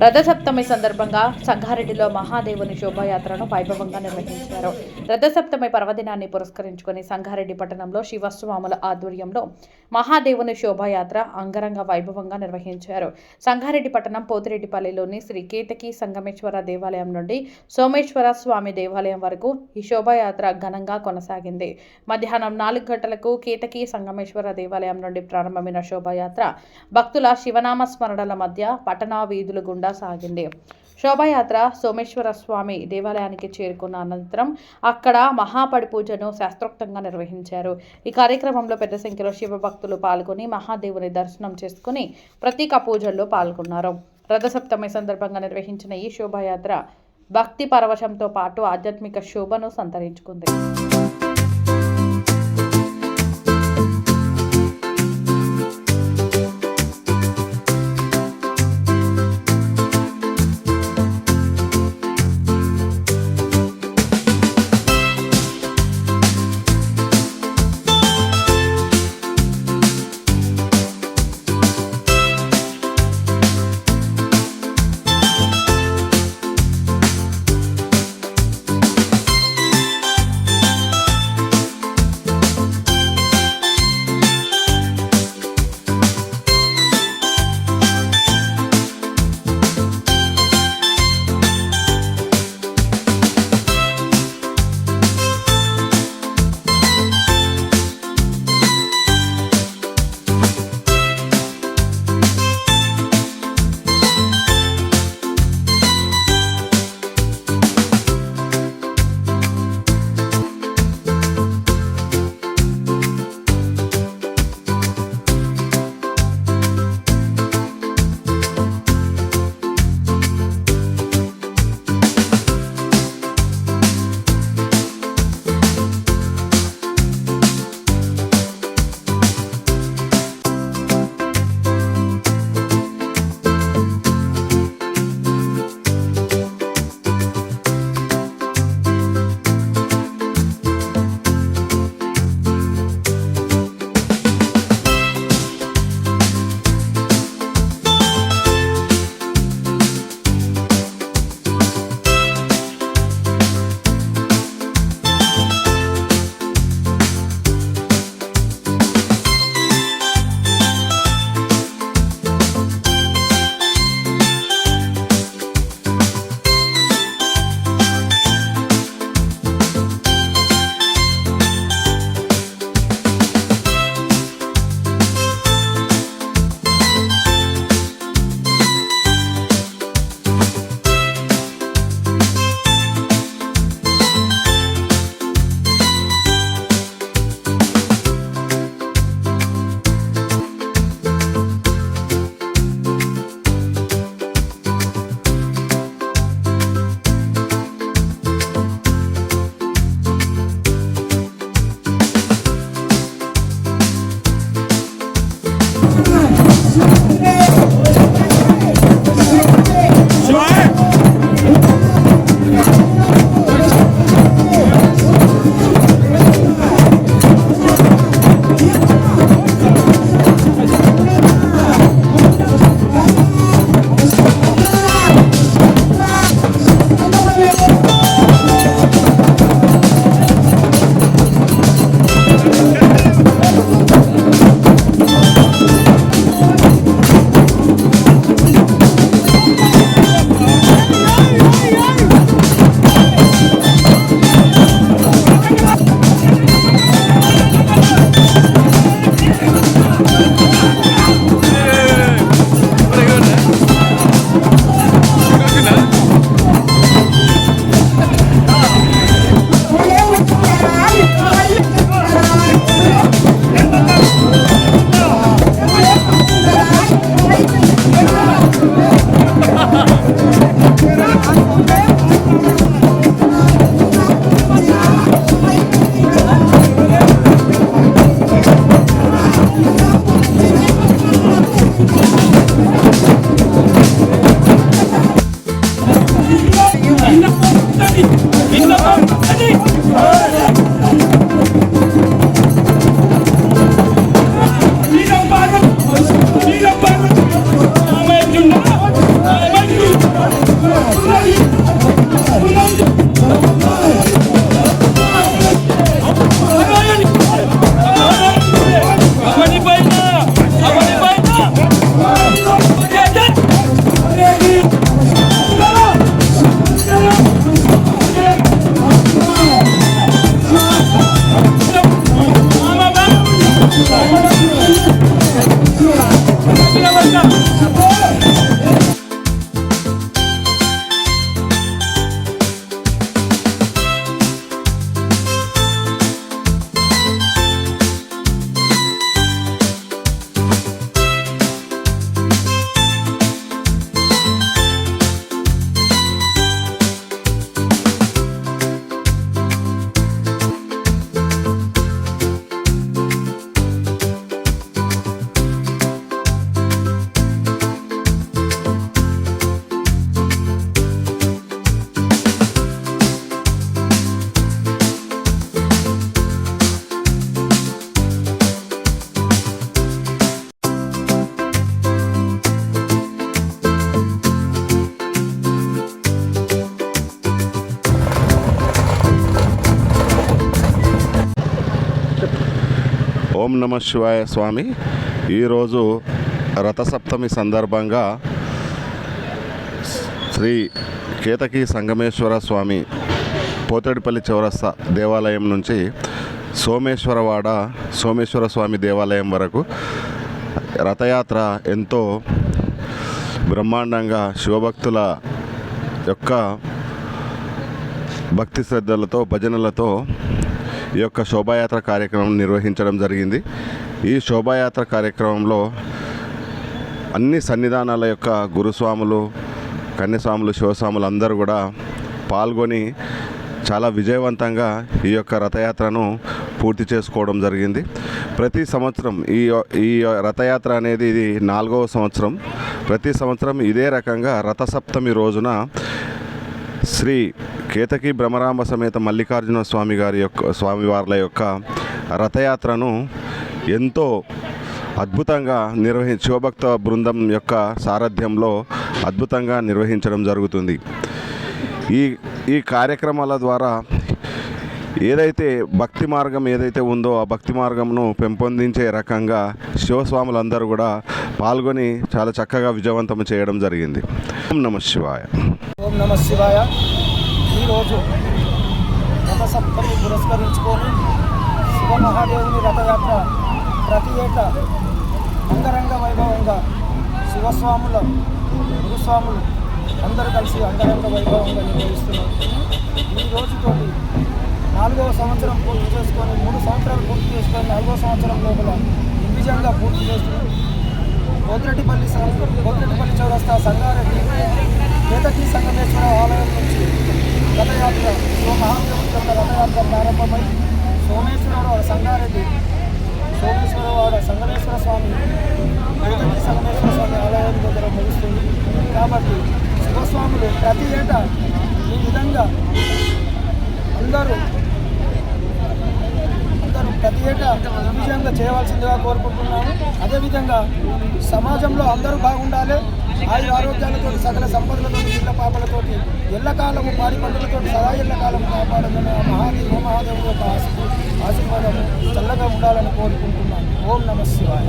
రథసప్తమి సందర్భంగా సంగారెడ్డిలో మహాదేవుని శోభాయాత్రను వైభవంగా నిర్వహించారు. రథసప్తమి పర్వదినాన్ని పురస్కరించుకుని సంగారెడ్డి పట్టణంలో శివస్వాముల ఆధ్వర్యంలో మహాదేవుని శోభాయాత్ర అంగరంగ వైభవంగా నిర్వహించారు. సంగారెడ్డి పట్టణం పోతిరెడ్డిపల్లిలోని శ్రీ కేతకి సంగమేశ్వర దేవాలయం నుండి సోమేశ్వర స్వామి దేవాలయం వరకు ఈ శోభాయాత్ర ఘనంగా కొనసాగింది. మధ్యాహ్నం 4 గంటలకు కేతకి సంగమేశ్వర దేవాలయం నుండి ప్రారంభమైన శోభాయాత్ర భక్తుల శివనామ స్మరణల మధ్య పట్టణ వీధుల గుండా సాగింది. శోభాయాత్ర సోమేశ్వర స్వామి దేవాలయానికి చేరుకున్న అనంతరం అక్కడ మహాపడి పూజను శాస్త్రోక్తంగా నిర్వహించారు. ఈ కార్యక్రమంలో పెద్ద సంఖ్యలో శివ భక్తులు పాల్గొని మహాదేవుని దర్శనం చేసుకుని ప్రత్యేక పూజల్లో పాల్గొన్నారు. రథసప్తమి సందర్భంగా నిర్వహించిన ఈ శోభాయాత్ర భక్తి పరవశంతో పాటు ఆధ్యాత్మిక శోభను సంతరించుకుంది. ఓం నమ శివాయ స్వామి. ఈరోజు రథసప్తమి సందర్భంగా శ్రీ కేతకి సంగమేశ్వర స్వామి పోతేడిపల్లి చౌరస్తా దేవాలయం నుంచి సోమేశ్వర స్వామి దేవాలయం వరకు రథయాత్ర ఎంతో బ్రహ్మాండంగా శివభక్తుల యొక్క భక్తి శ్రద్ధలతో భజనలతో ఈ యొక్క శోభాయాత్ర కార్యక్రమం నిర్వహించడం జరిగింది. ఈ శోభాయాత్ర కార్యక్రమంలో అన్ని సన్నిధానాల యొక్క గురుస్వాములు, కన్యస్వాములు, శివస్వాములు అందరూ కూడా పాల్గొని చాలా విజయవంతంగా ఈ యొక్క రథయాత్రను పూర్తి చేసుకోవడం జరిగింది. ప్రతి సంవత్సరం ఈ రథయాత్ర అనేది ఇది 4వ సంవత్సరం. ప్రతి సంవత్సరం ఇదే రకంగా రథసప్తమి రోజున శ్రీ కేతకి భ్రమరాంబ సమేత మల్లికార్జున స్వామివార్ల యొక్క రథయాత్రను ఎంతో అద్భుతంగా శివభక్త బృందం యొక్క సారథ్యంలో అద్భుతంగా నిర్వహించడం జరుగుతుంది. ఈ కార్యక్రమాల ద్వారా ఏదైతే భక్తి మార్గం ఏదైతే ఉందో ఆ భక్తి మార్గంను పెంపొందించే రకంగా శివస్వాములందరూ కూడా పాల్గొని చాలా చక్కగా విజయవంతం చేయడం జరిగింది. ఓం నమ శివాయ. ఓం నమ శివాయ. ఈరోజు రథసప్తమి పురస్కరించుకొని శివమహాదేవుని రథయాత్ర ప్రతి ఏటా అంగరంగ వైభవంగా శివస్వాముల గురుస్వాములు అందరూ కలిసి అంగరంగ వైభవంగా నిర్వహిస్తున్నారు. ఈ రోజుతోటి 4వ సంవత్సరం పూర్తి చేసుకొని 3 సంవత్సరాలు పూర్తి చేసుకొని 4వ సంవత్సరం లోపల దిగ్విజయంగా పూర్తి చేస్తున్నారు. పోతిరెడ్డిపల్లి చౌరస్తా సంగారెడ్డి కేతకి సంగమేశ్వర ఆలయం నుంచి రథయాత్ర మహాదేవుని యొక్క రథయాత్ర ప్రారంభమై సోమేశ్వరవాడ సంగమేశ్వర స్వామి కేతకి సంగమేశ్వర స్వామి ఆలయం దగ్గర ముగుస్తుంది. కాబట్టి శివస్వాములు ప్రతి ఏటా ఈ విధంగా అందరూ ప్రతి ఏటా విజయంగా చేయవలసిందిగా కోరుకుంటున్నాము. అదేవిధంగా సమాజంలో అందరూ బాగుండాలి, ఆరోగ్యాలతో సకల సంపదలతో ఇళ్ల పాపలతోటి ఎల్లకాలము పాడి పండుగలతో సదా ఎల్లకాలం కాపాడమని మహాదేవుడు యొక్క ఆశీర్వాదము చల్లగా ఉండాలని కోరుకుంటున్నాను. ఓం నమ శివాయ.